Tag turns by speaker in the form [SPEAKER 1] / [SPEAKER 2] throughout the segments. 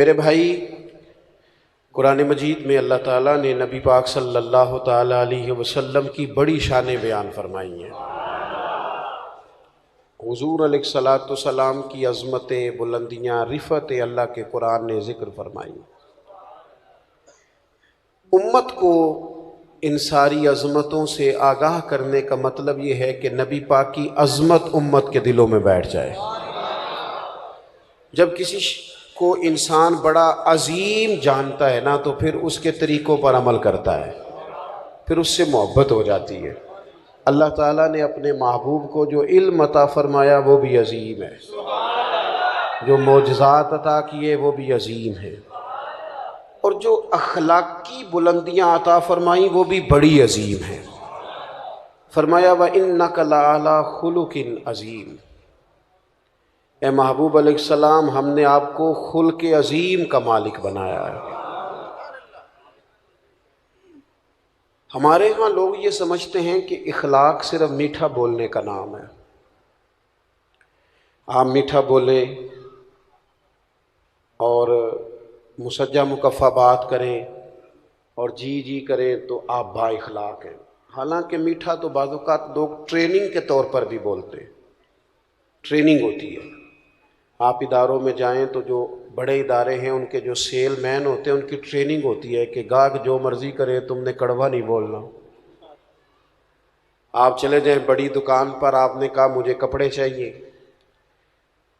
[SPEAKER 1] मेरे भाई, कुरान मजीद में अल्लाह ताला ने नबी पाक सल्लल्लाहु ताला अलैहि वसल्लम की बड़ी शानें बयान फरमाई हैं। हुजूर अलैहिस्सलातु सलाम की अज़मतें, बुलंदियाँ, रिफ़त अल्लाह के कुरान ने ज़िक्र फरमाई। उम्मत को इन सारी अज़मतों से आगाह करने का मतलब ये है कि नबी पाक की अज़मत उम्मत के दिलों में बैठ जाए। जब किसी को इंसान बड़ा अजीम जानता है ना, तो फिर उसके तरीक़ों पर अमल करता है, फिर उससे मोहब्बत हो जाती है। अल्लाह ताला ने अपने महबूब को जो इल्म अता फरमाया वो भी अजीम है, जो मोजज़ात अता किए वो भी अजीम है, और जो अखलाकी बुलंदियाँ अता फरमाई वो भी बड़ी अजीम है। फरमाया व इन्नका लअला खुलुकिन अजीम। ए महबूब अलैहिस्सलाम, हमने आपको खुल्क अजीम का मालिक बनाया है। हमारे यहाँ लोग ये समझते हैं कि इखलाक सिर्फ मीठा बोलने का नाम है। आप मीठा बोलें और मुसज्जा मुकफ़ा बात करें और जी जी करें तो आप बाइखलाक हैं। हालांकि मीठा तो बाज़ औक़ात लोग ट्रेनिंग के तौर पर भी बोलते हैं, ट्रेनिंग होती है। आप इदारों में जाएं तो जो बड़े इदारे हैं उनके जो सेलमैन होते हैं उनकी ट्रेनिंग होती है कि गाहक जो मर्ज़ी करे तुमने कड़वा नहीं बोलना। आप चले जाएं बड़ी दुकान पर, आपने कहा मुझे कपड़े चाहिए,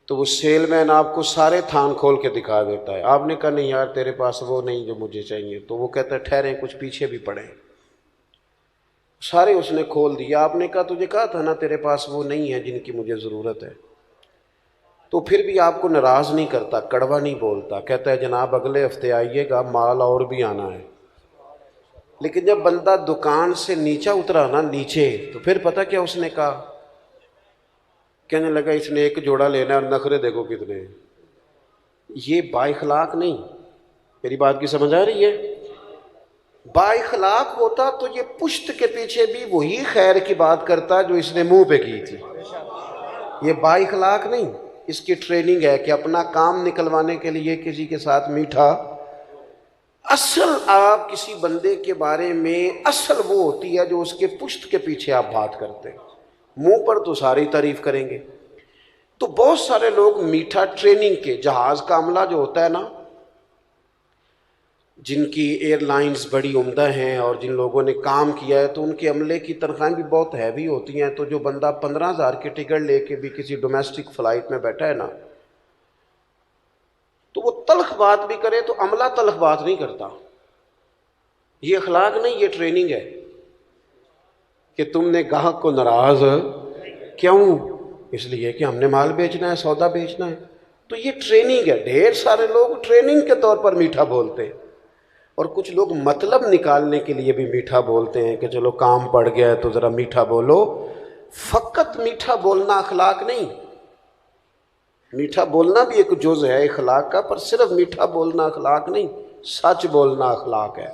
[SPEAKER 1] तो वो सेलमैन आपको सारे थान खोल के दिखा देता है। आपने कहा नहीं यार तेरे पास वो नहीं जो मुझे चाहिए, तो वो कहता है ठहरें कुछ पीछे भी पड़े। सारे उसने खोल दिया। आपने कहा तुझे कहा था ना तेरे पास वो नहीं है जिनकी मुझे ज़रूरत है, तो फिर भी आपको नाराज़ नहीं करता, कड़वा नहीं बोलता, कहता है जनाब अगले हफ्ते आइएगा, माल और भी आना है। लेकिन जब बंदा दुकान से नीचा उतरा ना, नीचे, तो फिर पता क्या उसने कहा? कहने लगा इसने एक जोड़ा लेना है और नखरे देखो कितने। ये बाइखलाक नहीं। मेरी बात की समझ आ रही है? बाइखलाक होता तो ये पुश्त के पीछे भी वही खैर की बात करता जो इसने मुंह पे की थी। ये बाइखलाक नहीं, इसकी ट्रेनिंग है कि अपना काम निकलवाने के लिए किसी के साथ मीठा। असल आप किसी बंदे के बारे में असल वो होती है जो उसके पुश्त के पीछे आप बात करते हैं, मुंह पर तो सारी तारीफ करेंगे। तो बहुत सारे लोग मीठा ट्रेनिंग के, जहाज का अमला जो होता है ना, जिनकी एयरलाइंस बड़ी उम्दा हैं और जिन लोगों ने काम किया है, तो उनके अमले की तनख्वाहें भी बहुत हैवी होती हैं। तो जो बंदा 15,000 की टिकट लेके भी किसी डोमेस्टिक फ़्लाइट में बैठा है ना, तो वो तल्ख बात भी करे तो अमला तल्ख बात नहीं करता। ये अखलाक नहीं, ये ट्रेनिंग है कि तुमने गाहक को नाराज़ क्यों? इसलिए कि हमने माल बेचना है, सौदा बेचना है। तो ये ट्रेनिंग है। ढेर सारे लोग ट्रेनिंग के तौर पर मीठा बोलते हैं, और कुछ लोग मतलब निकालने के लिए भी मीठा बोलते हैं कि चलो काम पड़ गया है तो ज़रा मीठा बोलो। फ़कत मीठा बोलना अखलाक नहीं। मीठा बोलना भी एक जुज़ है अखलाक का, पर सिर्फ मीठा बोलना अखलाक नहीं, सच बोलना अखलाक है।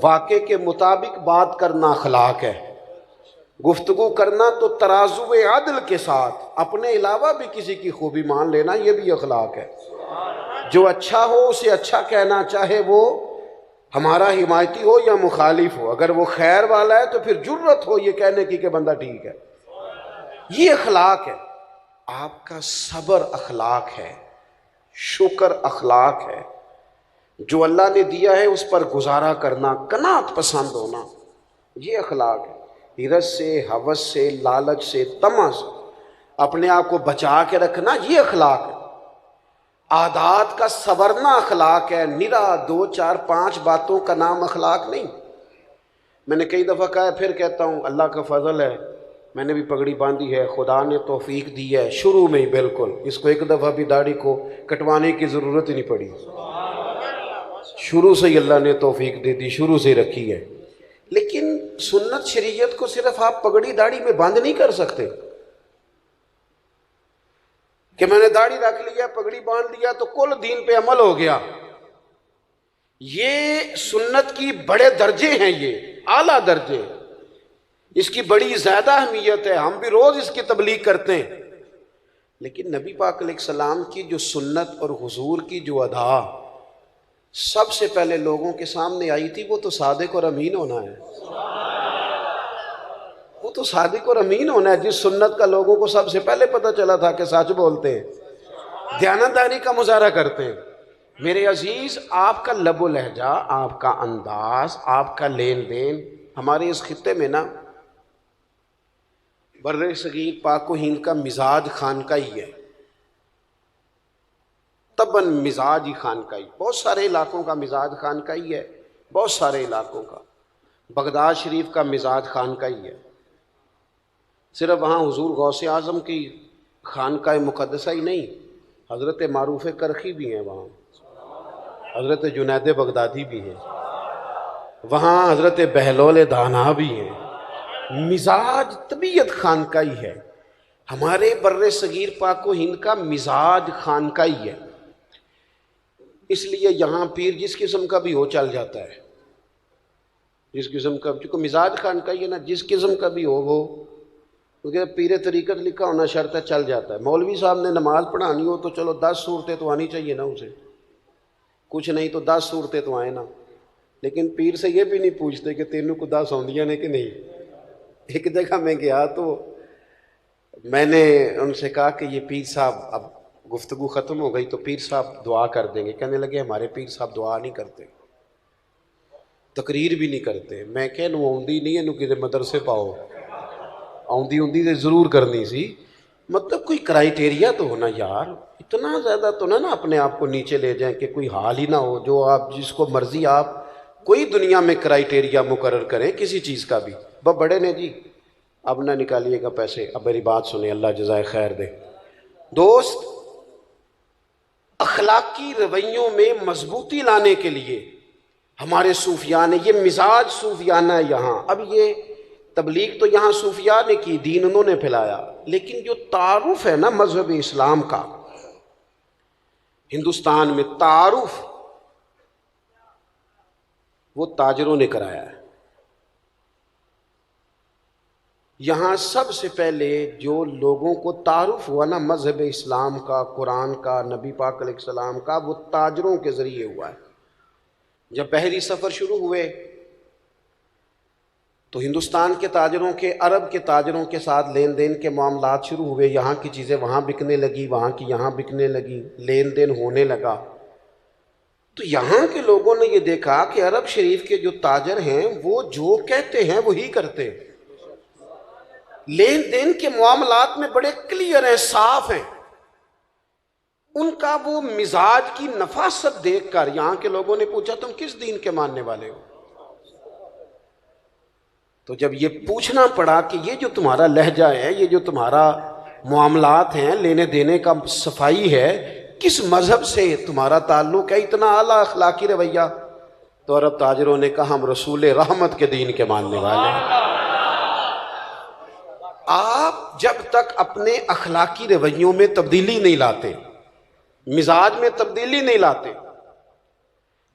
[SPEAKER 1] वाक़े के मुताबिक बात करना अखलाक है। गुफ्तगू करना तो तराज़ुए अदल के साथ अपने अलावा भी किसी की खूबी मान लेना, यह भी अखलाक है। जो अच्छा हो उसे अच्छा कहना, चाहे वो हमारा हिमायती हो या मुखालिफ हो। अगर वो खैर वाला है तो फिर जुर्रत हो ये कहने की कि बंदा ठीक है। ये अखलाक है। आपका सब्र अखलाक है, शुक्र अखलाक है। जो अल्लाह ने दिया है उस पर गुजारा करना, कनात पसंद होना, ये अखलाक है। हिरस से, हवस से, लालच से, तमा से अपने आप को बचा के रखना, ये अखलाक है। आदात का सवरना अखलाक है। निरा 2, 4, 5 बातों का नाम अखलाक नहीं। मैंने कई दफ़ा कहा है, फिर कहता हूँ, अल्लाह का फजल है, मैंने भी पगड़ी बांधी है, खुदा ने तौफीक दी है शुरू में ही। बिल्कुल इसको एक दफ़ा भी दाढ़ी को कटवाने की ज़रूरत ही नहीं पड़ी, शुरू से ही अल्लाह ने तौफीक दे दी, शुरू से ही रखी है। लेकिन सुन्नत शरीयत को सिर्फ आप पगड़ी दाढ़ी में बंद नहीं कर सकते कि मैंने दाढ़ी रख लिया, पगड़ी बांध लिया तो कुल दीन पे अमल हो गया। ये सुन्नत की बड़े दर्जे हैं, ये आला दर्जे, इसकी बड़ी ज्यादा अहमियत है। हम भी रोज इसकी तबलीग करते हैं। लेकिन नबी पाक अलैहिस्सलाम की जो सुन्नत और हुजूर की जो अदा सबसे पहले लोगों के सामने आई थी, वो तो सादिक और अमीन होना है। वो तो सादिक और अमीन होना है, जिस सुन्नत का लोगों को सबसे पहले पता चला था कि सच बोलते हैं, दयानतदारी का मुजाहरा करते हैं। मेरे अजीज, आपका लबो लहजा, आपका अंदाज, आपका लेन देन हमारे इस खित्ते में ना बर्रे सगीर पाक व हिंद का मिजाज खान का ही है, तबन मिजाज ही खान का ही। बहुत सारे इलाकों का मिजाज खान का ही है, बहुत सारे इलाकों का। बगदाद शरीफ का मिजाज खान का ही है। सिर्फ वहाँ हुजूर गौसे आज़म की खानका मुक़द्दसा ही नहीं, हज़रत मारूफ करखी भी हैं वहाँ, हज़रत जुनैद बगदादी भी हैं वहाँ, हज़रत बहलोल दाना भी हैं। मिजाज तबीयत खान का ही है। हमारे बर्रे सगीर पाक व हिंद का मिजाज खान का ही है। इसलिए यहाँ पीर जिस किस्म का भी हो चल जाता है, जिस किस्म का, चूँकि मिजाज खान का ही है ना, जिस किस्म का भी हो वो, क्योंकि पीर तरीक़त लिखा होना शर्त है, चल जाता है। मौलवी साहब ने नमाज पढ़ानी हो तो चलो 10 सूरतें तो आनी चाहिए ना उसे, कुछ नहीं तो 10 सूरतें तो आए ना। लेकिन पीर से ये भी नहीं पूछते कि तेनों को 10 आउंदियां ने कि नहीं। एक जगह मैं गया तो मैंने उनसे कहा कि ये पीर साहब, अब गुफ्तगू ख़त्म हो गई तो पीर साहब दुआ कर देंगे। कहने लगे हमारे पीर साहब दुआ नहीं करते, तकरीर भी नहीं करते। मैं कह नू आउंदी नहीं, इनू किसी मदरसे पाओ, आउंदी होंदी तो ज़रूर करनी सी। मतलब कोई क्राइटेरिया तो होना यार, इतना ज़्यादा तो ना अपने आप को नीचे ले जाएं कि कोई हाल ही ना हो जो आप जिसको मर्जी आप कोई दुनिया में क्राइटेरिया मुकर्रर करें किसी चीज़ का भी। बड़े ने जी अब ना निकालिएगा पैसे, अब मेरी बात सुने, अल्लाह जज़ाए खैर दे। दोस्त, अखलाकी रवैयों में मजबूती लाने के लिए हमारे सूफिया ने, ये मिजाज सूफियाना है यहाँ। अब ये तबलीग तो यहाँ सूफिया ने की, दीन उन्होंने फैलाया, लेकिन जो तारुफ है ना मजहब इस्लाम का हिंदुस्तान में, तारुफ वो ताजरों ने कराया है। यहाँ सबसे पहले जो लोगों को तारुफ हुआ ना मजहब इस्लाम का, कुरान का, नबी पाक अलैहिस्सलाम का, वो ताजरों के ज़रिए हुआ है। जब बहरी सफ़र शुरू हुए तो हिंदुस्तान के ताजरों के, अरब के ताजरों के साथ लेन देन के मामलात शुरू हुए। यहाँ की चीज़ें वहाँ बिकने लगी, वहाँ की यहाँ बिकने लगी, लेन देन होने लगा। तो यहाँ के लोगों ने ये देखा कि अरब शरीफ के जो ताजर हैं वो जो कहते हैं वही करते हैं, लेन देन के मामलात में बड़े क्लियर हैं, साफ हैं। उनका वो मिजाज की नफासत देखकर यहाँ के लोगों ने पूछा तुम किस दीन के मानने वाले हो? तो जब ये पूछना पड़ा कि ये जो तुम्हारा लहजा है, ये जो तुम्हारा मामलात हैं, लेने देने का सफाई है, किस मजहब से तुम्हारा ताल्लुक है, इतना आला अखलाकी रवैया, तो अरब ताजरों ने कहा हम रसूल रहमत के दीन के मानने वाले हैं। आप जब तक अपने अखलाकी रवैयों में तब्दीली नहीं लाते, मिजाज में तब्दीली नहीं लाते,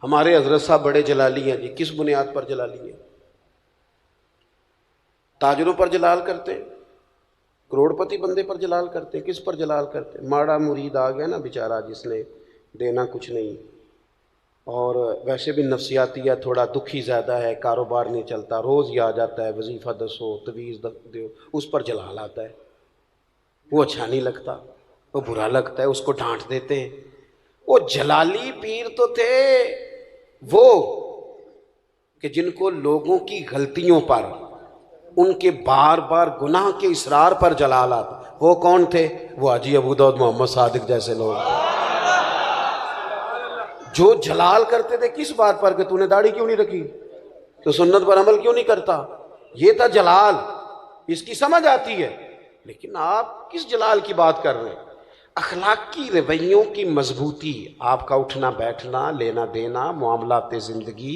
[SPEAKER 1] हमारे हजरत साहब बड़े जलाली हैं जी। किस बुनियाद पर जलाली है? ताजरों पर जलाल करते, करोड़पति बंदे पर जलाल करते, किस पर जलाल करते? माड़ा मुरीद आ गया ना बेचारा, जिसने देना कुछ नहीं, और वैसे भी नफसियाती है, थोड़ा दुखी ज़्यादा है, कारोबार नहीं चलता, रोज़ ही आ जाता है, वजीफ़ा दसो, तवीज़ दो, उस पर जलाल आता है। वो अच्छा नहीं लगता, वो बुरा लगता है, उसको डांट देते हैं। वो जलाली पीर तो थे वो कि जिनको लोगों की गलतियों पर, उनके बार बार गुनाह के इसरार पर जलाल आता। वो कौन थे? वो हाजी अबू दाऊद मोहम्मद सादिक जैसे लोग, जो जलाल करते थे किस बात पर कि तूने दाढ़ी क्यों नहीं रखी, तो सुन्नत पर अमल क्यों नहीं करता। ये था जलाल, इसकी समझ आती है। लेकिन आप किस जलाल की बात कर रहे हैं? अखलाकी रवैयों की मजबूती, आपका उठना बैठना, लेना देना, मामलात ज़िंदगी,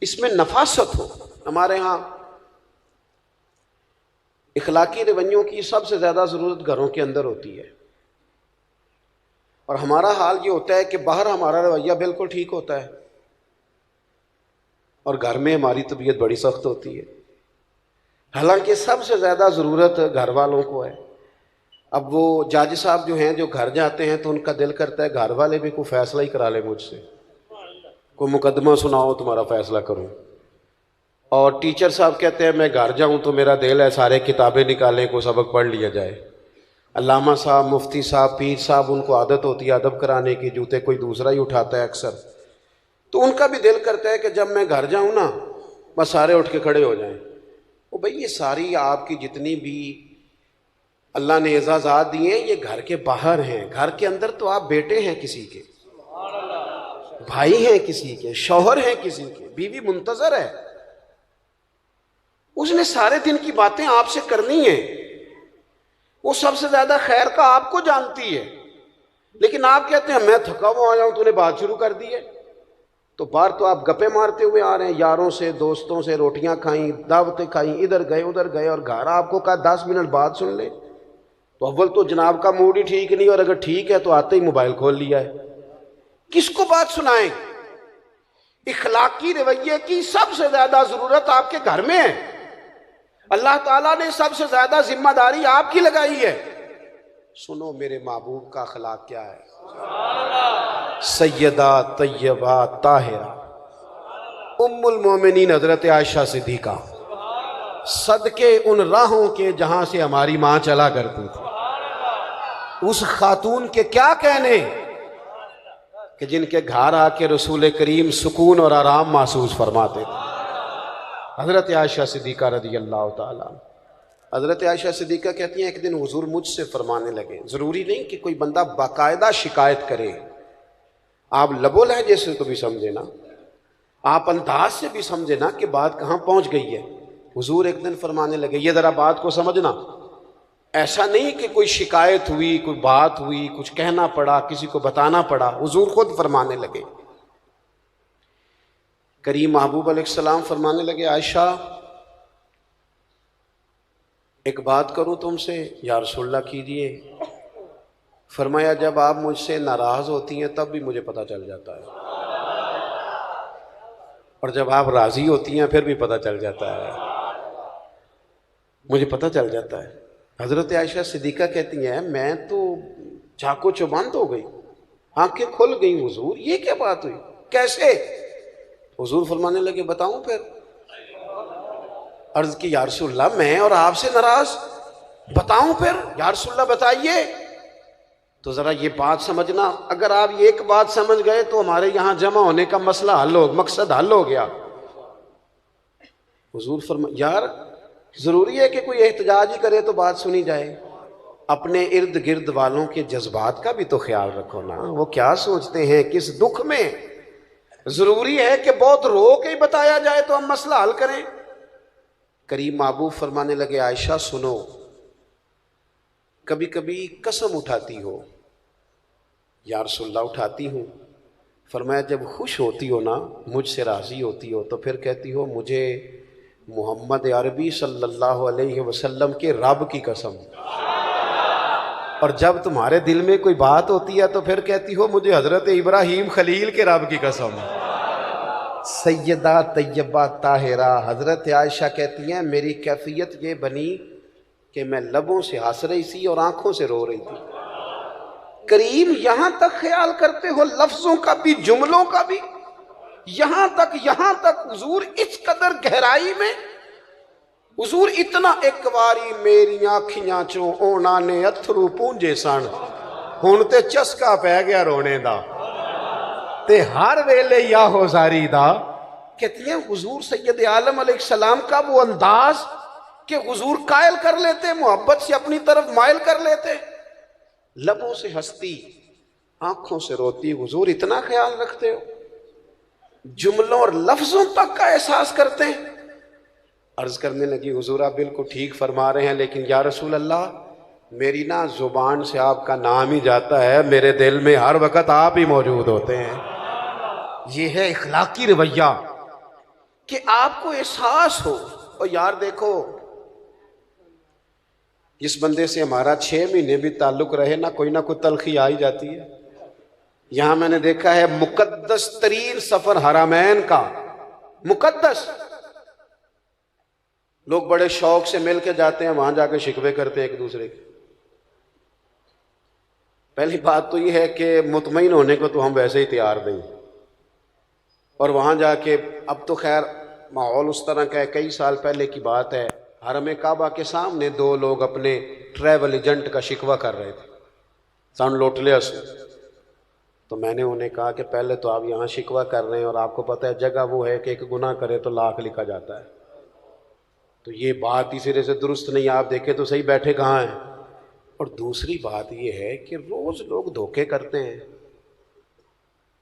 [SPEAKER 1] इसमें नफासत हो। हमारे यहाँ इखलाकी रवैयों की सबसे ज़्यादा ज़रूरत घरों के अंदर होती है, और हमारा हाल ये होता है कि बाहर हमारा रवैया बिल्कुल ठीक होता है और घर में हमारी तबीयत बड़ी सख्त होती है। हालांकि सबसे ज़्यादा ज़रूरत घर वालों को है। अब वो जज साहब जो हैं, जो घर जाते हैं तो उनका दिल करता है घर वाले भी कोई फैसला ही करा ले मुझसे, कोई मुकदमा सुनाओ तुम्हारा फैसला करूं। और टीचर साहब कहते हैं मैं घर जाऊं तो मेरा दिल है सारे किताबें निकालें, को सबक पढ़ लिया जाए। अल्लामा साहब, मुफ्ती साहब, पीर साहब, उनको आदत होती है अदब कराने की, जूते कोई दूसरा ही उठाता है अक्सर, तो उनका भी दिल करता है कि जब मैं घर जाऊं ना बस सारे उठ के खड़े हो जाएं। वो भाई ये सारी आपकी जितनी भी अल्लाह ने एजाज़ात दिए हैं ये घर के बाहर हैं, घर के अंदर तो आप बेटे हैं किसी के, भाई हैं किसी के, शौहर हैं किसी के, बीवी मुंतजर है, उसने सारे दिन की बातें आपसे करनी है, वो सबसे ज्यादा खैर का आपको जानती है, लेकिन आप कहते हैं मैं थका हुआ आ जाऊं, तूने बात शुरू कर दी है। तो बाहर तो आप गप्पे मारते हुए आ रहे हैं, यारों से दोस्तों से रोटियां खाई, दावतें खाई, इधर गए उधर गए, और घर आपको कहा 10 मिनट बाद सुन ले, तो अव्वल तो जनाब का मूड ही ठीक नहीं, और अगर ठीक है तो आते ही मोबाइल खोल लिया है। किसको बात सुनाएं? इखलाकी रवैये की सबसे ज्यादा जरूरत आपके घर में है। अल्लाह ताला ने सबसे ज्यादा जिम्मेदारी आपकी लगाई है। सुनो मेरे महबूब का अखलाक क्या है। सैयदा तैयबा ताहिरा उम्मुल मोमिनीन हजरत आयशा सिद्दीका, सदके उन राहों के जहां से हमारी मां चला करती थी, उस खातून के क्या कहने कि जिनके घर आके रसूल करीम सुकून और आराम महसूस फरमाते थे। हजरत आयशा सिद्दीका रदी अल्लाह ताला। हजरत आयशा सिद्दीका कहती हैं एक दिन हुजूर मुझसे फरमाने लगे, जरूरी नहीं कि कोई बंदा बाकायदा शिकायत करे, आप लबो लहजे से तो भी समझे ना, आप अंदाज से भी समझे ना कि बात कहाँ पहुंच गई है। हुजूर एक दिन फरमाने लगे, ये जरा बात को समझना, ऐसा नहीं कि कोई शिकायत हुई, कोई बात हुई, कुछ कहना पड़ा, किसी को बताना पड़ा। हुजूर खुद फरमाने लगे, करीम महबूब अलैहिस्सलाम फरमाने लगे, आयशा एक बात करूं तुमसे? या रसूलल्लाह कीजिए। फरमाया जब आप मुझसे नाराज होती हैं तब भी मुझे पता चल जाता है, और जब आप राजी होती हैं फिर भी पता चल जाता है, मुझे पता चल जाता है। हजरत आयशा सिद्दीका कहती हैं मैं तो चाको चौबंद हो गई, आंखें खुल गई। हुजूर ये क्या बात हुई, कैसे? हुजूर फरमाने लगे बताऊं फिर? अर्ज की या रसूलल्लाह मैं और आपसे नाराज, बताऊं फिर? या रसूलल्लाह बताइए। तो जरा ये बात समझना, अगर आप ये एक बात समझ गए तो हमारे यहां जमा होने का मसला हल हो, मकसद हल हो गया। हुजूर फरमाया यार जरूरी है कि कोई एहतजाज ही करे तो बात सुनी जाए, अपने इर्द गिर्द वालों के जज्बात का भी तो ख्याल रखो ना, वो क्या सोचते हैं, किस दुख में। जरूरी है कि बहुत रो के ही बताया जाए तो हम मसला हल करें। करीम महबूब फरमाने लगे, आयशा सुनो, कभी कभी कसम उठाती हो? या रसूलल्लाह उठाती हूं। फरमाया जब खुश होती हो ना, मुझसे राजी होती हो, तो फिर कहती हो मुझे मोहम्मद अरबी सल्लल्लाहु अलैहि वसल्लम के रब की कसम। और जब तुम्हारे दिल में कोई बात होती है तो फिर कहती हो मुझे हजरत इब्राहिम खलील के रब की कसम। सैयदा तैयबा ताहिरा हजरत आयशा कहती हैं मेरी कैफियत ये बनी कि मैं लबों से हंस रही थी और आंखों से रो रही थी। करीम यहां तक ख्याल करते हो लफ्जों का भी, जुमलों का भी, यहां तक हुजूर इस कदर गहराई में, हुजूर इतना एक बारी मेरी आखियां चों ओना ने अथरू पूंजे सन, हुण ते चस्का पै गया रोने दा, ते हर वेले या हो जारी दा। कहती है हुजूर सैयद आलम अलैहिस्सलाम का वो अंदाज कि हुजूर कायल कर लेते, मोहब्बत से अपनी तरफ माइल कर लेते, लबों से हंसती आंखों से रोती। हुजूर इतना ख्याल रखते हो, जुमलों और लफ्जों तक का एहसास करते हैं। अर्ज करने लगी हुजूर आप बिल्कुल ठीक फरमा रहे हैं, लेकिन या रसूल अल्लाह मेरी ना जुबान से आपका नाम ही जाता है, मेरे दिल में हर वक्त आप ही मौजूद होते हैं। ये है इखलाकी रवैया कि आपको एहसास हो। और यार देखो, जिस बंदे से हमारा 6 महीने भी ताल्लुक रहे ना कोई तलखी आ ही जाती है। यहां मैंने देखा है मुकद्दस तरीन सफर हरामैन का, मुकद्दस, लोग बड़े शौक से मिल के जाते हैं, वहां जाकर शिकवे करते हैं एक दूसरे के। पहली बात तो ये है कि मुतमईन होने को तो हम वैसे ही तैयार नहीं, और वहाँ जाके अब तो खैर माहौल उस तरह का है। कई साल पहले की बात है, हरम काबा के सामने दो लोग अपने ट्रैवल एजेंट का शिकवा कर रहे थे, सन लोट लिया से। तो मैंने उन्हें कहा कि पहले तो आप यहाँ शिकवा कर रहे हैं और आपको पता है जगह वो है कि एक गुनाह करे तो लाख लिखा जाता है, तो ये बात ही सिरे से दुरुस्त नहीं। आप देखें तो सही बैठे कहाँ हैं। और दूसरी बात ये है कि रोज़ लोग धोखे करते हैं।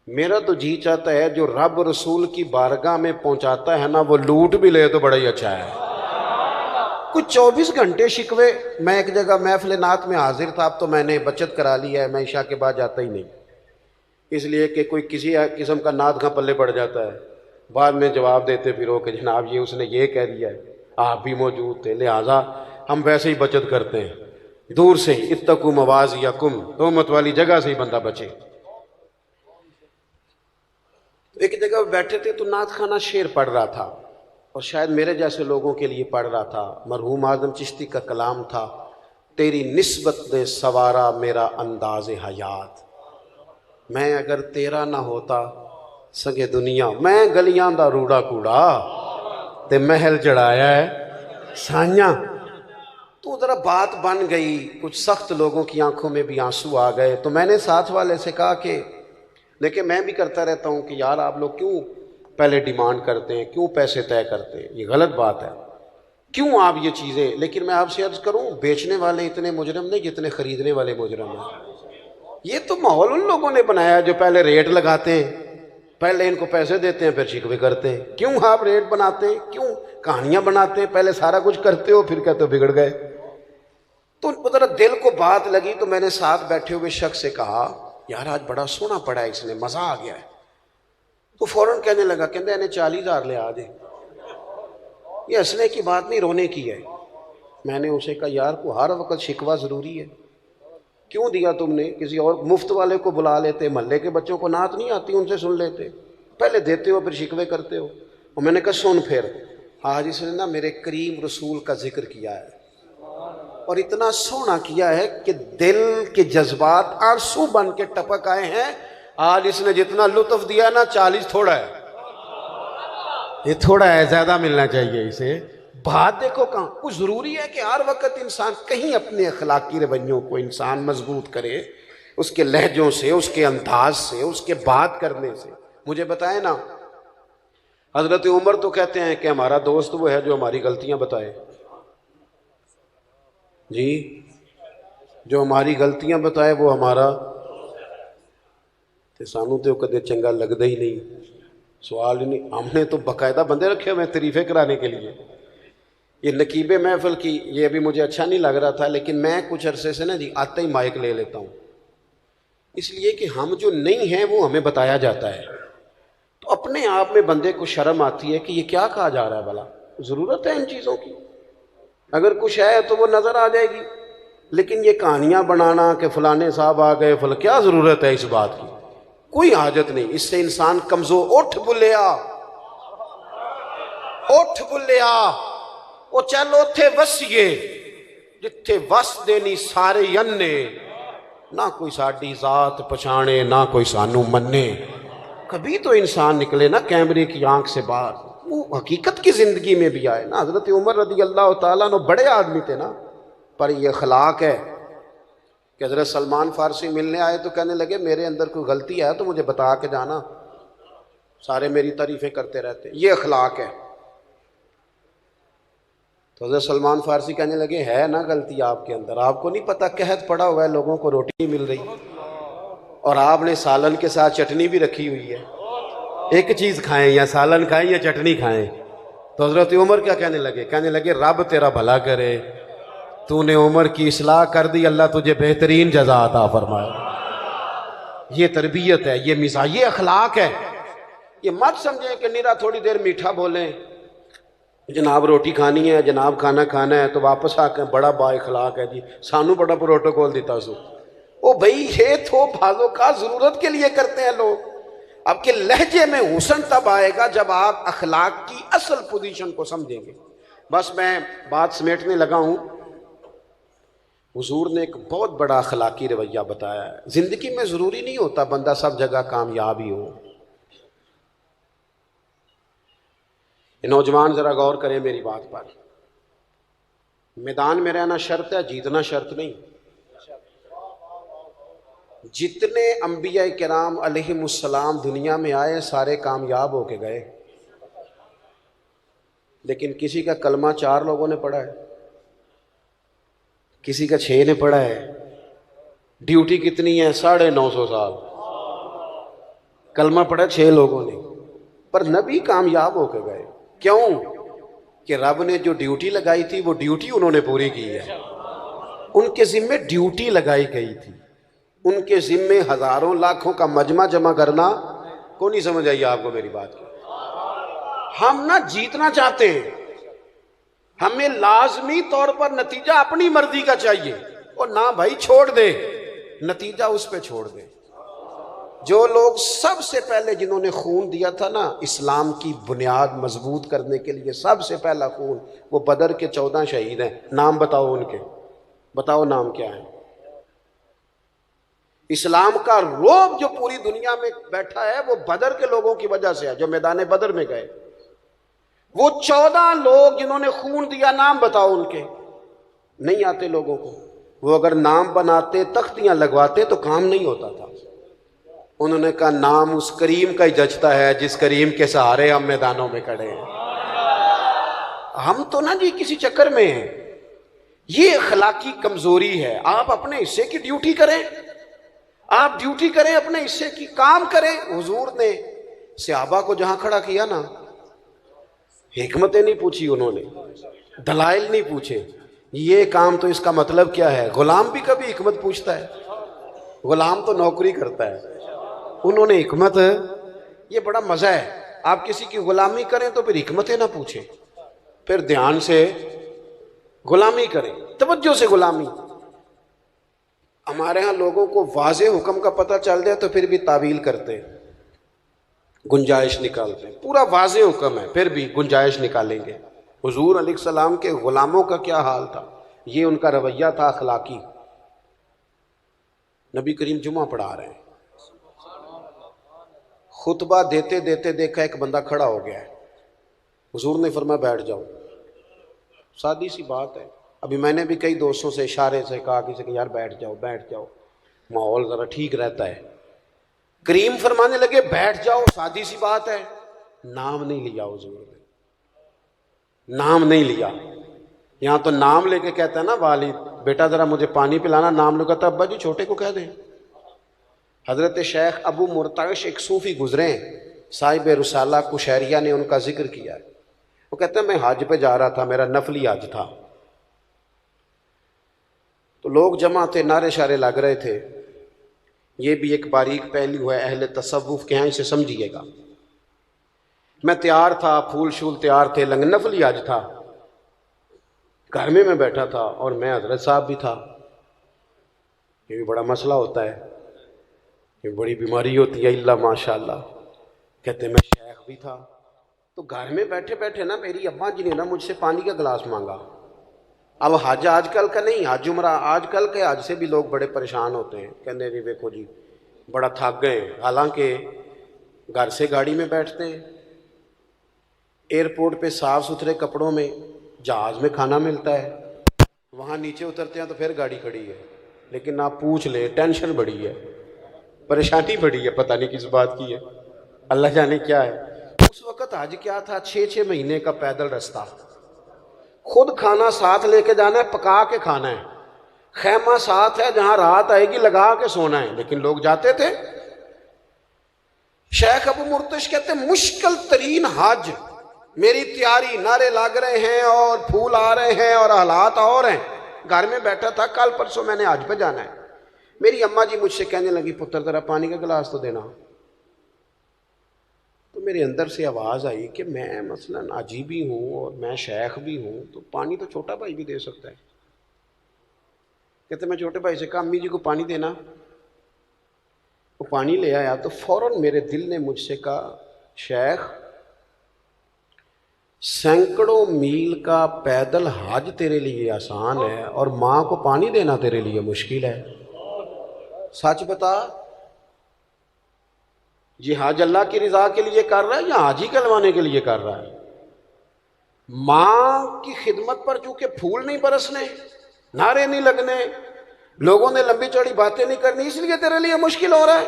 [SPEAKER 1] मेरा तो जी चाहता है जो रब रसूल की बारगाह में पहुंचाता है ना, वो लूट भी ले तो बड़ा ही अच्छा है। कुछ 24 घंटे शिकवे। मैं एक जगह महफिल नात में हाजिर था, अब तो मैंने बचत करा ली है, मैं ईशा के बाद जाता ही नहीं, इसलिए कि कोई किसी किस्म का नात का पल्ले पड़ जाता है, बाद में जवाब देते फिर हो कि जनाब ये उसने ये कह दिया है, आप भी मौजूद थे, लिहाजा हम वैसे ही बचत करते हैं, दूर से ही। इत्तकू मवाज़ियकुम, तोहमत वाली जगह से ही बंदा बचे। एक जगह बैठे थे तो नात खाना शेर पढ़ रहा था, और शायद मेरे जैसे लोगों के लिए पढ़ रहा था। मरहूम आज़म चिश्ती का कलाम था, तेरी निस्बत ने सवारा मेरा अंदाज़ हयात, मैं अगर तेरा ना होता सगे दुनिया, मैं गलियां दा रूड़ा कूड़ा ते महल चढ़ाया है साइयां। तो ज़रा बात बन गई, कुछ सख्त लोगों की आंखों में भी आंसू आ गए। तो मैंने साथ वाले से कहा कि देखिए मैं भी करता रहता हूँ कि यार आप लोग क्यों पहले डिमांड करते हैं, क्यों पैसे तय करते हैं, ये गलत बात है, क्यों आप ये चीज़ें। लेकिन मैं आपसे अर्ज़ करूँ, बेचने वाले इतने मुजरम नहीं जितने ख़रीदने वाले मुजरम हैं। ये तो माहौल उन लोगों ने बनाया जो पहले रेट लगाते हैं, पहले इनको पैसे देते हैं, फिर शिकवे करते हैं। क्यों आप रेट बनाते हैं, क्यों कहानियाँ बनाते हैं, पहले सारा कुछ करते हो फिर कहते हो बिगड़ गए। तो ज़रा दिल को बात लगी, तो मैंने साथ बैठे हुए शख्स से कहा यार आज बड़ा सोना पड़ा है, इसने मज़ा आ गया है। तो फौरन कहने लगा, कहते इन्हें 40,000 ले आ दे, ये हंसने की बात नहीं रोने की है। मैंने उसे कहा यार को हर वक्त शिकवा ज़रूरी है, क्यों दिया तुमने, किसी और मुफ्त वाले को बुला लेते, मोहल्ले के बच्चों को नात नहीं आती उनसे सुन लेते, पहले देते हो फिर शिकवे करते हो। और मैंने कहा सुन, फिर आज इसने ना मेरे करीम रसूल का जिक्र किया है, और इतना सोना किया है कि दिल के जज्बात आंसू बन के टपक आए हैं। आज इसने जितना लुत्फ दिया ना 40 थोड़ा है, ये थोड़ा है, ज्यादा मिलना चाहिए इसे। बात देखो कहाँ, कुछ जरूरी है कि हर वक्त इंसान कहीं अपने अखलाकी रवैयों को इंसान मजबूत करे, उसके लहजों से, उसके अंदाज से, उसके बात करने से। मुझे बताए ना, हजरत उमर तो कहते हैं कि हमारा दोस्त वो है जो हमारी गलतियां बताए जी, जो हमारी गलतियां बताए वो हमारा, तो सानू तो कदे चंगा लगता ही नहीं, सवाल ही नहीं। हमने तो बाकायदा बंदे रखे हुए तरीफे कराने के लिए। ये नकीबे महफिल की ये अभी मुझे अच्छा नहीं लग रहा था, लेकिन मैं कुछ अरसे से ना जी आते ही माइक ले लेता हूँ, इसलिए कि हम जो नहीं हैं वो हमें बताया जाता है, तो अपने आप में बंदे को शर्म आती है कि ये क्या कहा जा रहा है, भला ज़रूरत है इन चीज़ों की, अगर कुछ है तो वो नज़र आ जाएगी। लेकिन ये कहानियाँ बनाना कि फलाने साहब आ गए, फल क्या ज़रूरत है इस बात की, कोई हाजत नहीं। इससे इंसान कमज़ोर। उठ बुलिया, उठ बुलिया, वो चल उथे वसीए जिथे वस देनी सारे अन्ने, ना कोई साड़ी जात पछाणे ना कोई सानू मन्ने। कभी तो इंसान निकले ना कैमरे की आंख से बाहर, वो हकीकत की जिंदगी में भी आए ना। हजरत उमर रदी अल्लाह ताला अन्हु बड़े आदमी थे ना, पर ये अखलाक है कि हजरत सलमान फारसी मिलने आए तो कहने लगे मेरे अंदर कोई गलती है तो मुझे बता के जाना, सारे मेरी तारीफें करते रहते, ये अखलाक है। तो हजरत सलमान फारसी कहने लगे है ना गलती आपके अंदर, आपको नहीं पता कहत पड़ा हुआ है, लोगों को रोटी नहीं मिल रही और आपने सालन के साथ चटनी भी रखी हुई है, एक चीज़ खाएं, या सालन खाएं या चटनी खाएं। तो हजरत उमर क्या कहने लगे, कहने लगे रब तेरा भला करे, तूने उमर की इस्लाह कर दी, अल्लाह तुझे बेहतरीन जजा अता फरमाए। ये तरबियत है, ये मिजाज, ये अखलाक है। ये मत समझें कि निरा थोड़ी देर मीठा बोलें, जनाब रोटी खानी है, जनाब खाना खाना है, तो वापस आकर बड़ा बाइखलाक है जी, सानू बड़ा प्रोटोकॉल देता सो। ओ भाई ये तो भाजो का जरूरत के लिए करते हैं लोग। आपके लहजे में हुस्न तब आएगा जब आप अखलाक की असल पोजीशन को समझेंगे। बस मैं बात समेटने लगा हूं। हुजूर ने एक बहुत बड़ा अखलाकी रवैया बताया है। ज़िंदगी में ज़रूरी नहीं होता बंदा सब जगह कामयाब ही हो। ये नौजवान ज़रा गौर करें मेरी बात पर। मैदान में रहना शर्त है, जीतना शर्त नहीं। जितने अंबिया किराम अलैहिमुस्सलाम दुनिया में आए सारे कामयाब होके गए, लेकिन किसी का कलमा 4 लोगों ने पढ़ा है, किसी का 6 ने पढ़ा है। ड्यूटी कितनी है? 950 साल। कलमा पढ़ा 6 लोगों ने, पर नबी कामयाब होके गए। क्यों? कि रब ने जो ड्यूटी लगाई थी वो ड्यूटी उन्होंने पूरी की है। उनके जिम्मे ड्यूटी लगाई गई थी, उनके जिम्मे हजारों लाखों का मजमा जमा करना। को नहीं समझ आई आपको मेरी बात की? हम ना जीतना चाहते हैं, हमें लाजमी तौर पर नतीजा अपनी मर्जी का चाहिए, और ना भाई छोड़ दे, नतीजा उस पे छोड़ दे। जो लोग सबसे पहले जिन्होंने खून दिया था ना इस्लाम की बुनियाद मजबूत करने के लिए, सबसे पहला खून, वो बदर के 14 शहीद हैं। नाम बताओ उनके, बताओ नाम क्या है? इस्लाम का रोब जो पूरी दुनिया में बैठा है वो बदर के लोगों की वजह से है, जो मैदान बदर में गए। वो 14 लोग जिन्होंने खून दिया, नाम बताओ उनके। नहीं आते लोगों को। वो अगर नाम बनाते, तख्तियां लगवाते तो काम नहीं होता था। उन्होंने कहा नाम उस करीम का ही जचता है जिस करीम के सहारे हम मैदानों में खड़े हैं। हम तो ना जी किसी चक्कर में हैं। ये अखलाकी कमजोरी है। आप अपने हिस्से की ड्यूटी करें, आप ड्यूटी करें, अपने हिस्से की काम करें। हुजूर ने सहाबा को जहां खड़ा किया ना, हिकमतें नहीं पूछी उन्होंने, दलाइल नहीं पूछे, ये काम तो इसका मतलब क्या है। गुलाम भी कभी हिकमत पूछता है? गुलाम तो नौकरी करता है। उन्होंने हिकमत, ये बड़ा मजा है। आप किसी की गुलामी करें तो फिर हिकमतें ना पूछें, फिर ध्यान से गुलामी करें, तवज्जो से गुलामी। हमारे यहाँ लोगों को वाज़े हुक्म का पता चल जाए तो फिर भी तावील करते हैं, गुंजाइश निकालते हैं। पूरा वाज़े हुक्म है फिर भी गुंजाइश निकालेंगे। हुजूर अलैहिस्सलाम के गुलामों का क्या हाल था, ये उनका रवैया था अखलाकी। नबी करीम जुमा पढ़ा रहे हैं, खुतबा देते देते देखा एक बंदा खड़ा हो गया है। हुजूर ने फरमाया बैठ जाओ। सादी सी बात है। अभी मैंने भी कई दोस्तों से इशारे से कहा किसी के, यार बैठ जाओ बैठ जाओ, माहौल ज़रा ठीक रहता है। करीम फरमाने लगे बैठ जाओ, सादी सी बात है। नाम नहीं लिया हुजूर ने, नाम नहीं लिया। यहाँ तो नाम लेके कहता है ना वालिद, बेटा ज़रा मुझे पानी पिलाना, नाम लो, कहता अब्बा जी छोटे को कह दें। हज़रत शेख अबू मुर्तश एक सूफ़ी गुजरे, साहिब रुसाला कुशैरिया ने उनका जिक्र किया है। वो कहते हैं मैं हज पे जा रहा था, मेरा नफली हज था, तो लोग जमा थे, नारे शारे लग रहे थे। ये भी एक बारीक पहलू है अहले तसव्वुफ के यहाँ, इसे समझिएगा। मैं तैयार था, फूल शूल तैयार थे, लंग नफली हज था, घर में मैं बैठा था और मैं हजरत साहब भी था। ये भी बड़ा मसला होता है, ये बड़ी बीमारी होती है, इल्ला माशाअल्लाह। कहते मैं शेख भी था। तो घर में बैठे बैठे ना मेरी अम्मा जी ने ना मुझसे पानी का गिलास मांगा। अब हज आजकल का नहीं, हज उम्रा आजकल के हज से भी लोग बड़े परेशान होते हैं, कहते जी देखो जी बड़ा थक गए। हालांकि घर से गाड़ी में बैठते हैं, एयरपोर्ट पे साफ़ सुथरे कपड़ों में, जहाज़ में खाना मिलता है, वहाँ नीचे उतरते हैं तो फिर गाड़ी खड़ी है। लेकिन आप पूछ ले, टेंशन बड़ी है, परेशानी बड़ी है, पता नहीं किस बात की है, अल्लाह जाने क्या है। उस वक़्त हज क्या था, 6-6 महीने का पैदल रास्ता, खुद खाना साथ लेके जाना है, पका के खाना है, खैमा साथ है, जहां रात आएगी लगा के सोना है, लेकिन लोग जाते थे। शेख अबू मुर्तश कहते मुश्किल तरीन हज, मेरी तैयारी, नारे लग रहे हैं और फूल आ रहे हैं और हालात और हैं। घर में बैठा था, कल परसों मैंने हज पे जाना है। मेरी अम्मा जी मुझसे कहने लगी पुत्र तेरा पानी का गिलास तो देना। तो मेरे अंदर से आवाज़ आई कि मैं मसलन अजीबी हूँ और मैं शेख भी हूँ, तो पानी तो छोटा भाई भी दे सकता है। कहते मैं छोटे भाई से कहा अम्मी जी को पानी देना। वो पानी ले आया तो फौरन मेरे दिल ने मुझसे कहा शेख सैकड़ों मील का पैदल हज तेरे लिए आसान है और माँ को पानी देना तेरे लिए मुश्किल है। सच बता, ये हज अल्लाह की रिजा के लिए कर रहा है या हाजी कहलवाने के लिए कर रहा है? माँ की खिदमत पर चूंकि फूल नहीं बरसने, नारे नहीं लगने, लोगों ने लंबी चौड़ी बातें नहीं करनी, इसलिए तेरे लिए मुश्किल हो रहा है।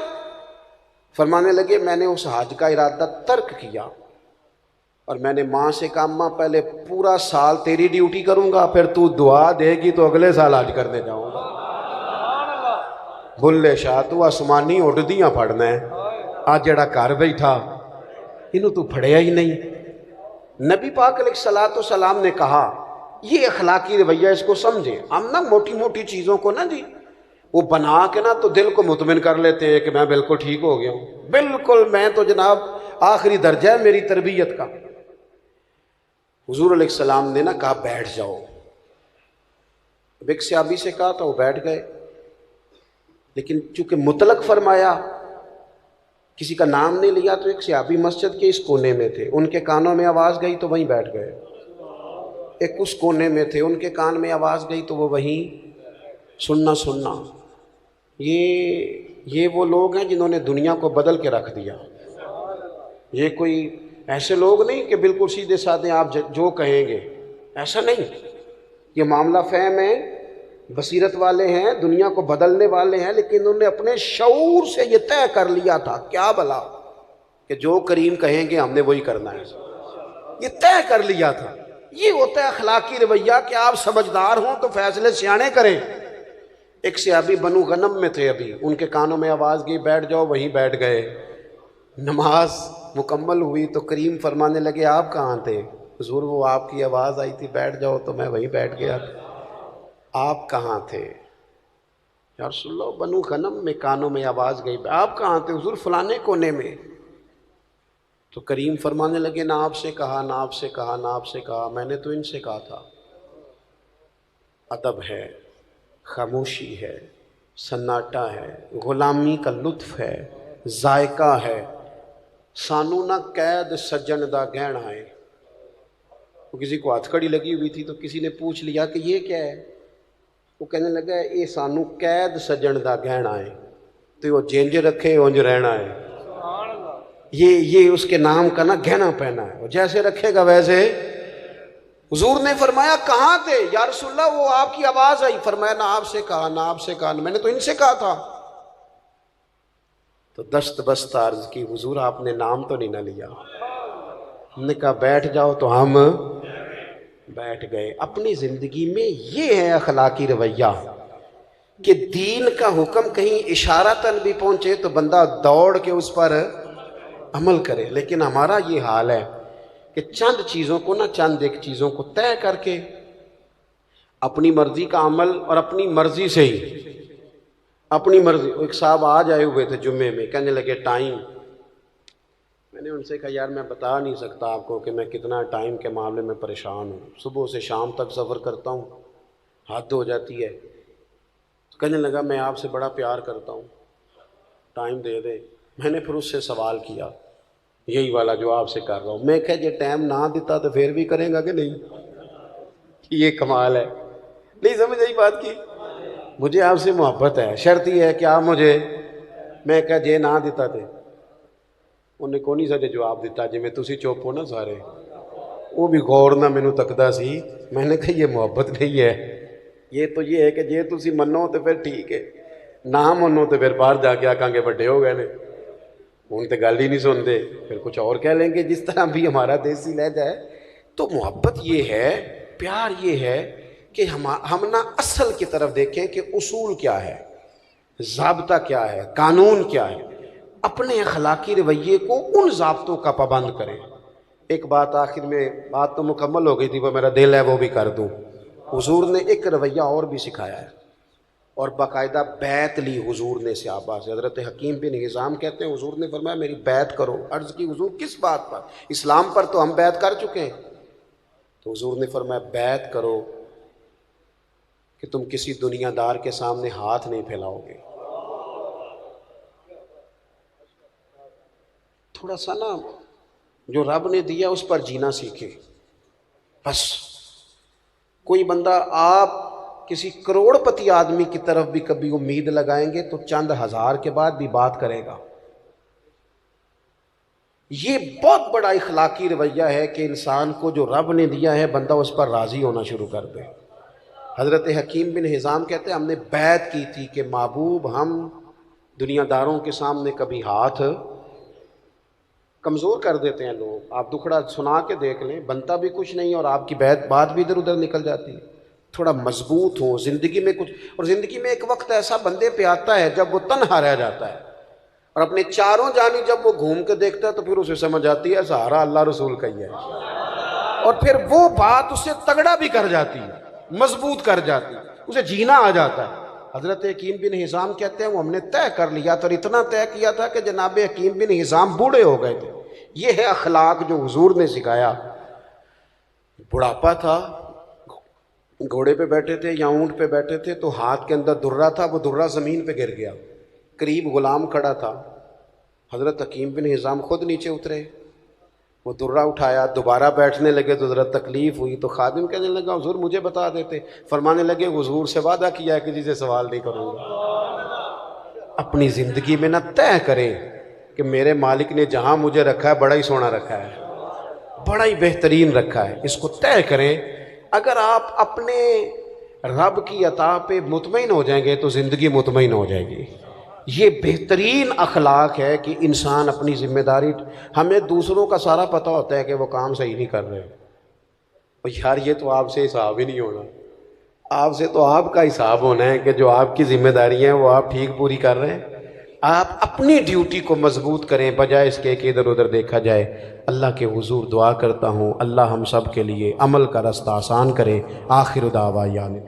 [SPEAKER 1] फरमाने लगे मैंने उस हज का इरादा तर्क किया और मैंने माँ से कहा माँ पहले पूरा साल तेरी ड्यूटी करूंगा, फिर तू दुआ देगी तो अगले साल हज करने जाऊंगा। बुल्ले शाह तू आसमानी उड़दियां फड़ना है, आज जड़ा घर बैठा इनू तू फड़िया ही नहीं। नबी पाक अलैहिस्सलातु सलाम ने कहा ये अखलाकी रवैया, इसको समझे। हम ना मोटी मोटी चीज़ों को ना जी वो बना के ना तो दिल को मुतमिन कर लेते हैं कि मैं बिल्कुल ठीक हो गया हूँ। बिल्कुल मैं तो जनाब आखिरी दर्जा है मेरी तरबियत का। हुजूर अलैहिस्सलाम ने ना कहा बैठ जाओ। एक सहाबी से कहा तो वो बैठ गए, लेकिन चूंकि मुतलक फरमाया, किसी का नाम नहीं लिया, तो एक सहाबी मस्जिद के इस कोने में थे, उनके कानों में आवाज़ गई तो वहीं बैठ गए। एक उस कोने में थे, उनके कान में आवाज़ गई तो वो वहीं सुनना। ये वो लोग हैं जिन्होंने दुनिया को बदल के रख दिया। ये कोई ऐसे लोग नहीं कि बिल्कुल सीधे साधे आप जो कहेंगे, ऐसा नहीं। ये मामला फ़हम है, बसीरत वाले हैं, दुनिया को बदलने वाले हैं, लेकिन उन्होंने अपने शऊर से ये तय कर लिया था, क्या भला, कि जो करीम कहेंगे हमने वही करना है। ये तय कर लिया था। ये होता है अखलाकी रवैया कि आप समझदार हों तो फैसले सियाने करें। एक सहाबी बनु गनम में थे, अभी उनके कानों में आवाज़ गई बैठ जाओ, वहीं बैठ गए। नमाज मुकम्मल हुई तो करीम फरमाने लगे आप कहाँ थे? हुजूर वो आपकी आवाज़ आई थी बैठ जाओ तो मैं वहीं बैठ गया। आप कहाँ थे? या रसूलल्लाह बनु गनम में कानों में आवाज़ गई। आप कहाँ थे? हुजूर फलाने कोने में। तो करीम फरमाने लगे ना आपसे कहा, ना आपसे कहा, ना आपसे कहा, मैंने तो इनसे कहा था। अदब है, खामोशी है, सन्नाटा है, गुलामी का लुत्फ है, जायका है। सानू ना कैद सज्जन दा गहना है। वो किसी को हथकड़ी लगी हुई थी तो किसी ने पूछ लिया कि ये क्या है? वो कहने लगा ये सानू कैद सज्जन दा गहना है, तो वो जिंज रखे उंज रहना है। ये उसके नाम का ना गहना पहना है, वो जैसे रखेगा वैसे। हुजूर ने फरमाया कहाँ थे? या रसूलल्लाह वो आपकी आवाज़ आई। फरमाया ना आपसे कहा, ना आपसे कहा, मैंने तो इनसे कहा था। तो दस्त बस्त अर्ज की हुजूर आपने नाम तो नहीं ना लिया। हमने कहा बैठ जाओ तो हम बैठ गए। अपनी ज़िंदगी में ये है अखलाकी रवैया कि दीन का हुक्म कहीं इशारतन भी पहुँचे तो बंदा दौड़ के उस पर अमल करे। लेकिन हमारा ये हाल है कि चंद चीज़ों को ना, चंद एक चीज़ों को तय करके अपनी मर्जी का अमल, और अपनी मर्जी से ही अपनी मर्जी। एक साहब आज आए हुए थे जुम्मे में, कहने लगे टाइम। मैंने उनसे कहा यार मैं बता नहीं सकता आपको कि मैं कितना टाइम के मामले में परेशान हूँ। सुबह से शाम तक सफ़र करता हूँ, हद हो जाती है। तो कहने लगा मैं आपसे बड़ा प्यार करता हूँ, टाइम दे दे। मैंने फिर उससे सवाल किया, यही वाला जो आपसे कर रहा हूँ। मैं कहा जे टाइम ना दिता तो फिर भी करेगा कि नहीं? ये कमाल है, नहीं समझ आई बात की? मुझे आपसे मोहब्बत है, शर्त ही है कि आप मुझे। मैं कहा जे ना दिता थे उन्हें को नहीं सके जवाब दिता जिमें तुसी चुप हो ना सारे। वो भी गौर ना मैनू तकदा सी। मैंने कहा ये मोहब्बत नहीं है, ये तो ये है कि जे तुसी मनो तो फिर ठीक है, ना मनो तो फिर बाहर जाके आकांगे बड़े हो गए ने, उन तो गल ही नहीं सुनते, फिर कुछ और कह लेंगे। जिस तरह भी हमारा देसी लहजा है। तो मोहब्बत ये है, प्यार ये है कि हम ना असल की तरफ देखें कि उसूल क्या है, ज़ाब्ता क्या है, कानून क्या है, अपने अखलाकी रवैये को उन ज़ाब्तों का पाबंद करें। एक बात आखिर में, बात तो मुकम्मल हो गई थी, वो मेरा दिल है वो भी कर दूँ। हुजूर ने एक रवैया और भी सिखाया है, और बाकायदा बैत ली हुजूर ने सहाबा से। हज़रत हकीम बिन हिज़ाम कहते हैं हुजूर ने फरमाया मेरी बैत करो। अर्ज़ की हुजूर किस बात पर? इस्लाम पर तो हम बैत कर चुके हैं। तो हुजूर ने फरमाया बैत करो कि तुम किसी दुनियादार के सामने हाथ नहीं फैलाओगे। थोड़ा सा ना जो रब ने दिया उस पर जीना सीखे। बस कोई बंदा, आप किसी करोड़पति आदमी की तरफ भी कभी उम्मीद लगाएंगे तो चंद हजार के बाद भी बात करेगा। ये बहुत बड़ा इखलाकी रवैया है कि इंसान को जो रब ने दिया है बंदा उस पर राजी होना शुरू कर दे। हजरत हकीम बिन हिजाम कहते हैं, हमने बैत की थी कि महबूब हम दुनियादारों के सामने कभी हाथ कमज़ोर कर देते हैं लोग, आप दुखड़ा सुना के देख लें, बनता भी कुछ नहीं और आपकी बात भी इधर उधर निकल जाती है। थोड़ा मजबूत हो ज़िंदगी में कुछ, और ज़िंदगी में एक वक्त ऐसा बंदे पे आता है जब वो तन्हा रह जाता है और अपने चारों जानी जब वो घूम के देखता है तो फिर उसे समझ आती है सहारा अल्लाह रसूल का ही है, और फिर वो बात उसे तगड़ा भी कर जाती है, मजबूत कर जाती है, उसे जीना आ जाता है। हजरत हकीम बिन हिजाम कहते हैं, वो हमने तय कर लिया था और इतना तय किया था कि जनाब हकीम बिन हिजाम बूढ़े हो गए थे। ये है अखलाक जो हुजूर ने सिखाया। बुढ़ापा था, घोड़े पे बैठे थे या ऊंट पे बैठे थे तो हाथ के अंदर दुर्रा था, वो दुर्रा ज़मीन पे गिर गया, करीब गुलाम खड़ा था। हज़रत हकीम बिन हिजाम खुद नीचे उतरे, वो दुर्रा उठाया, दोबारा बैठने लगे तो ज़रा तकलीफ़ हुई तो खादिम कहने लगा हुजूर मुझे बता देते। फरमाने लगे हुजूर से वादा किया है कि किसी से सवाल नहीं करूँगा। अपनी ज़िंदगी में ना तय करें कि मेरे मालिक ने जहाँ मुझे रखा है बड़ा ही सोना रखा है, बड़ा ही बेहतरीन रखा है, इसको तय करें। अगर आप अपने रब की अता पे मुतमईन हो जाएंगे तो ज़िंदगी मुतमईन हो जाएगी। ये बेहतरीन अखलाक है कि इंसान अपनी ज़िम्मेदारी, हमें दूसरों का सारा पता होता है कि वो काम सही नहीं कर रहे, और यार ये तो आपसे हिसाब ही नहीं होना, आपसे तो आपका हिसाब होना है कि जो आपकी जिम्मेदारी हैं वो आप ठीक पूरी कर रहे हैं। आप अपनी ड्यूटी को मजबूत करें बजाय इसके कि इधर उधर देखा जाए। अल्लाह के हुजूर दुआ करता हूँ अल्लाह हम सब के लिए अमल का रास्ता आसान करे। आखिर दावा यानी